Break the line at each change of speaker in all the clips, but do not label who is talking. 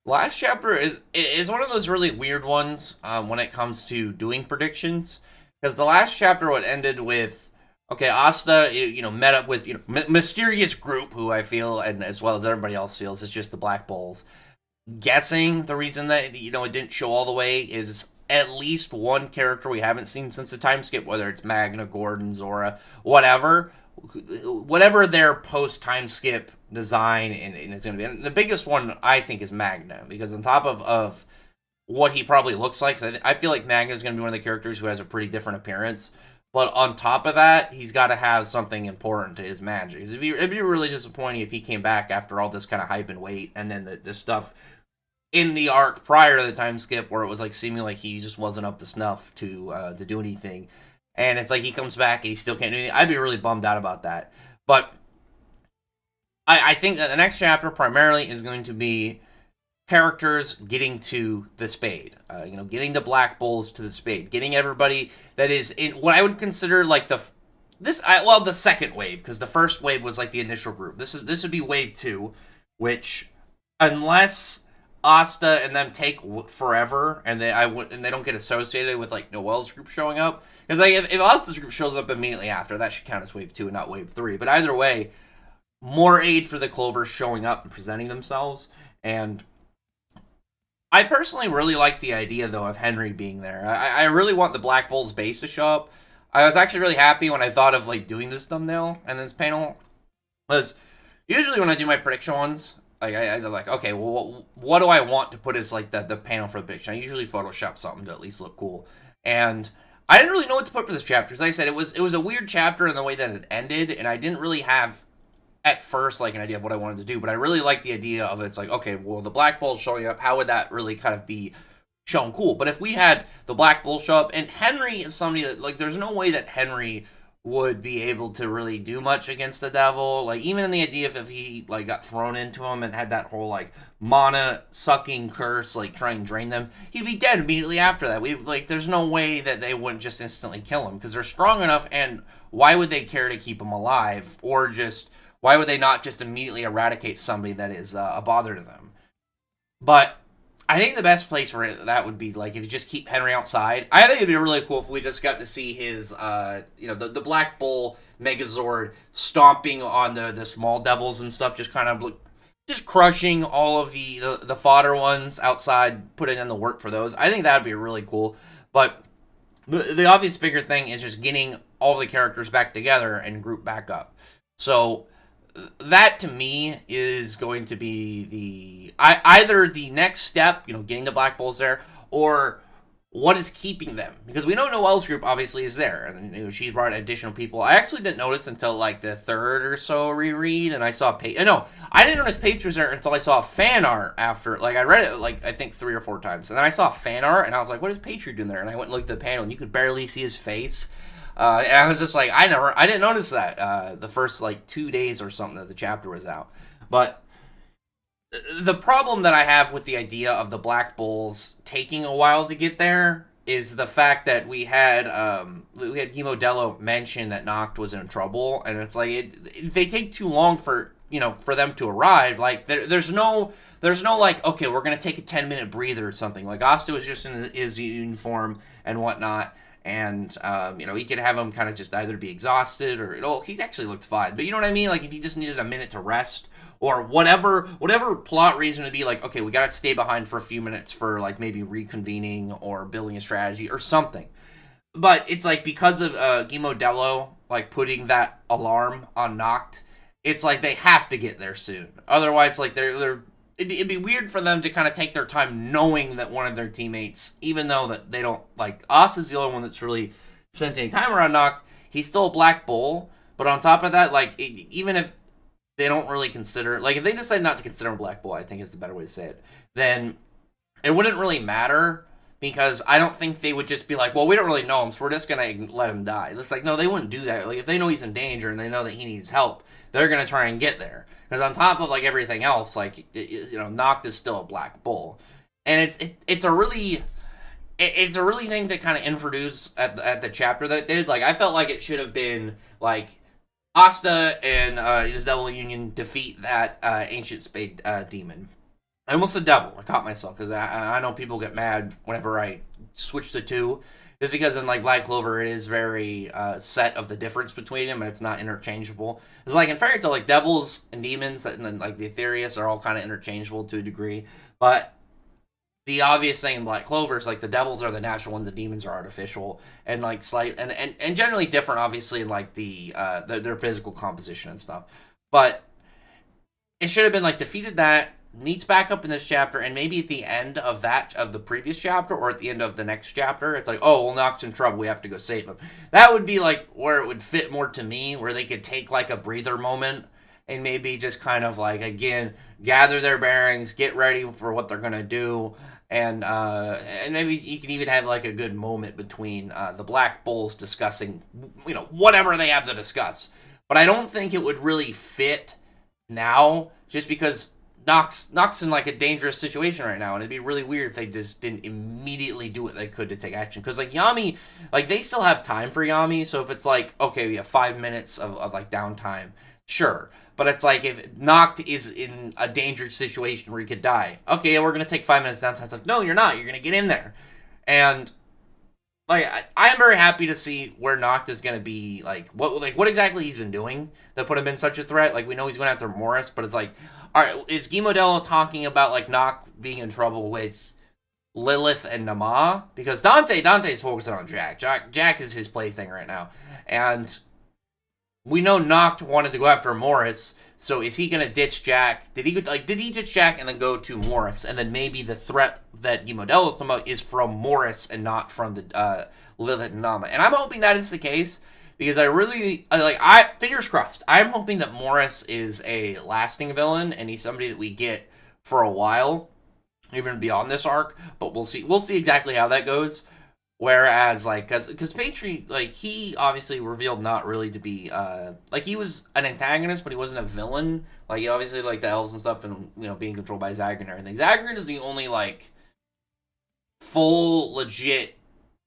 Last chapter is one of those really weird ones when it comes to doing predictions, because the last chapter what ended with, okay, Asta met up with mysterious group who I feel, and as well as everybody else feels, is just the Black Bulls. Guessing the reason that it didn't show all the way is at least one character we haven't seen since the time skip, whether it's Magna, Gordon, Zora, whatever their post time skip design and it's going to be. And the biggest one I think is Magna, because on top of what he probably looks like, 'cause I feel like Magna is going to be one of the characters who has a pretty different appearance. But on top of that, he's got to have something important to his magic. It'd be really disappointing if he came back after all this kind of hype and wait, and then the stuff in the arc prior to the time skip where it was like seeming like he just wasn't up to snuff to do anything, and it's like he comes back and he still can't do anything. I'd be really bummed out about that. But I think that the next chapter primarily is going to be characters getting to the spade. Getting the Black Bulls to the spade, getting everybody that is in what I would consider like the second wave, because the first wave was like the initial group. This would be wave two, which unless Asta and them take forever, and they don't get associated with like Noel's group showing up. Because like if Asta's group shows up immediately after, that should count as wave two and not wave three. But either way, more aid for the Clovers showing up and presenting themselves. And I personally really like the idea though of Henry being there. I really want the Black Bulls base to show up. I was actually really happy when I thought of like doing this thumbnail and this panel, because usually when I do my prediction ones, I like, okay, well, what do I want to put as like the panel for the prediction? I usually Photoshop something to at least look cool, and I didn't really know what to put for this chapter. As I said, it was a weird chapter in the way that it ended, and I didn't really have at first like an idea of what I wanted to do. But I really liked the idea of it's like, okay, well, the Black Bull showing up, how would that really kind of be shown cool? But if we had the Black Bull show up, and Henry is somebody that like, there's no way that Henry would be able to really do much against the devil. Like, even in the idea if he like got thrown into him and had that whole like mana sucking curse, like try and drain them, he'd be dead immediately after that. There's no way that they wouldn't just instantly kill him, because they're strong enough. And why would they care to keep him alive? Or just why would they not just immediately eradicate somebody that is a bother to them? But I think the best place for that would be like if you just keep Henry outside. I think it'd be really cool if we just got to see his, the Black Bull Megazord stomping on the small devils and stuff, just kind of just crushing all of the fodder ones outside, putting in the work for those. I think that would be really cool. But the obvious bigger thing is just getting all the characters back together and group back up. So that to me is going to be either the next step, getting the Black Bulls there, or what is keeping them, because we know Noelle's group obviously is there, and she's brought additional people. I actually didn't notice until like the third or so reread, and I saw I didn't notice Paige was there until I saw fan art after. Like I read it like I think 3 or 4 times, and then I saw fan art, and I was like, what is Paige doing there? And I went and looked at the panel, and you could barely see his face. And I was just like, I didn't notice that the first like 2 days or something that the chapter was out. But the problem that I have with the idea of the Black Bulls taking a while to get there is the fact that we had Guillermo Dello mention that Noct was in trouble, and it's like they take too long for them to arrive. Like there's no like, okay, we're gonna take a 10-minute breather or something. Like Asta was just in his uniform and whatnot. And, he could have him kind of just either be exhausted or, he actually looked fine. But you know what I mean? Like, if he just needed a minute to rest or whatever plot reason would be like, okay, we got to stay behind for a few minutes for, like, maybe reconvening or building a strategy or something. But it's like, because of Guillermo Dello, like, putting that alarm on Noct, it's like they have to get there soon. Otherwise, like, it'd be weird for them to kind of take their time knowing that one of their teammates, even though that they don't, like, us is the only one that's really spent any time around Noct, he's still a Black Bull, but on top of that, like, even if they don't really consider, like, if they decide not to consider him a Black Bull, I think is the better way to say it, then it wouldn't really matter, because I don't think they would just be like, well, we don't really know him, so we're just going to let him die. It's like, no, they wouldn't do that. Like, if they know he's in danger and they know that he needs help, they're going to try and get there. Because on top of, like, everything else, like, Noct is still a Black Bull. And it's a really thing to kind of introduce at the chapter that it did. Like, I felt like it should have been, like, Asta and his Devil Union defeat that Ancient Spade demon. I almost said devil. I caught myself because I know people get mad whenever I switch the two. Just because in like Black Clover it is very set of the difference between them and it's not interchangeable. It's like in Fairy Tail, like devils and demons and then like the Aetherius are all kind of interchangeable to a degree. But the obvious thing in Black Clover is like the devils are the natural and the demons are artificial and like slight and generally different obviously in like their physical composition and stuff. But it should have been like defeated that, meets back up in this chapter, and maybe at the end of the previous chapter or at the end of the next chapter, it's like, oh, well, Noct's in trouble, we have to go save him. That would be like where it would fit more to me, where they could take like a breather moment and maybe just kind of like again gather their bearings, get ready for what they're gonna do. And maybe you can even have like a good moment between the Black Bulls discussing, whatever they have to discuss. But I don't think it would really fit now, just because Nox in like a dangerous situation right now, and it'd be really weird if they just didn't immediately do what they could to take action. Because like Yami, like they still have time for Yami, so if it's like okay, we have 5 minutes of like downtime, sure. But it's like if Noct is in a dangerous situation where he could die, okay, we're gonna take 5 minutes downtime. It's like no, you're not. You're gonna get in there, and like I'm very happy to see where Noct is gonna be. What exactly he's been doing that put him in such a threat. Like we know he's going after Morris, but it's like, all right, is Guy Modelo talking about like Noct being in trouble with Lilith and Nama? Because Dante's focusing on Jack. Jack is his plaything right now, and we know Noct wanted to go after Morris. So is he gonna ditch Jack? Did he ditch Jack and then go to Morris? And then maybe the threat that Guy Modelo is talking about is from Morris and not from the Lilith and Nama. And I'm hoping that is the case because I fingers crossed. I'm hoping that Morris is a lasting villain and he's somebody that we get for a while, even beyond this arc. But we'll see. We'll see exactly how that goes. Whereas, like, because Patri, like, he obviously revealed not really to be, like, he was an antagonist, but he wasn't a villain. Like, he obviously, like, the elves and stuff and, being controlled by Zagreus and everything. Zagreus is the only, like, full, legit,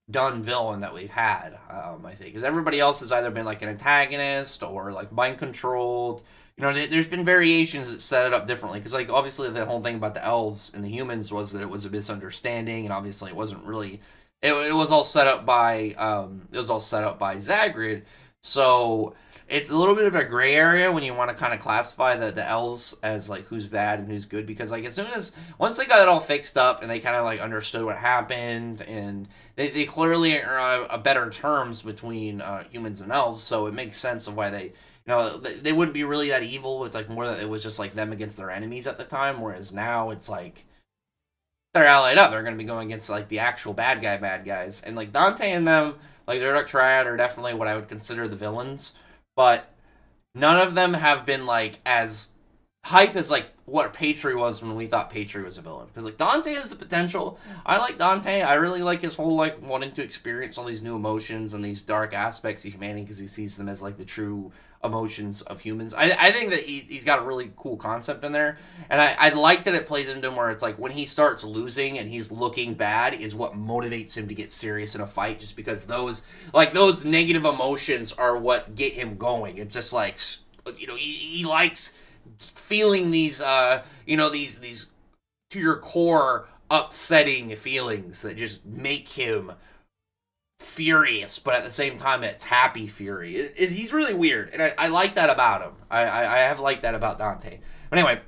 done villain that we've had, I think. Because everybody else has either been, like, an antagonist or, like, mind-controlled. There's been variations that set it up differently. Because, like, obviously the whole thing about the elves and the humans was that it was a misunderstanding, and obviously it wasn't really... It was all set up by Zagreus, so it's a little bit of a gray area when you want to kind of classify the elves as like who's bad and who's good, because like once they got it all fixed up and they kind of like understood what happened, and they clearly are on a better terms between humans and elves, so it makes sense of why they wouldn't be really that evil. It's like more that it was just like them against their enemies at the time, whereas now it's like they're allied up. They're going to be going against like the actual bad guys, and like Dante and them, like their Dark Triad, are definitely what I would consider the villains. But none of them have been like as hype as like what Patri was when we thought Patri was a villain. Because like Dante has the potential. I like Dante. I really like his whole like wanting to experience all these new emotions and these dark aspects of humanity because he sees them as like the true emotions of humans. I think that he's got a really cool concept in there, and I like that it plays into him where it's like when he starts losing and he's looking bad is what motivates him to get serious in a fight, just because those negative emotions are what get him going. It's just like he likes feeling these these to your core upsetting feelings that just make him furious, but at the same time it's happy fury. He's really weird, and I like that about him. I have liked that about Dante. But anyway,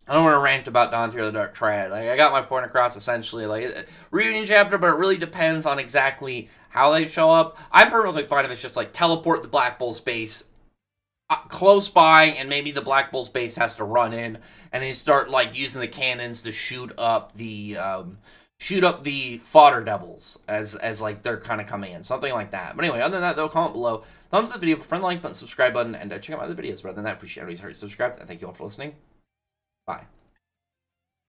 I don't want to rant about Dante or the Dark Triad. Like, I got my point across essentially. Like, reunion chapter, but it really depends on exactly how they show up. I'm perfectly fine if it's just like teleport the Black Bull space close by, and maybe the Black Bull space has to run in, and they start like using the cannons to shoot up the fodder devils as like they're kind of coming in, something like that. But anyway, other than that though, comment below, thumbs up the video, friend, like button, subscribe button, and check out my other videos. But other than that, appreciate everybody's heard, subscribe, and thank you all for listening. Bye.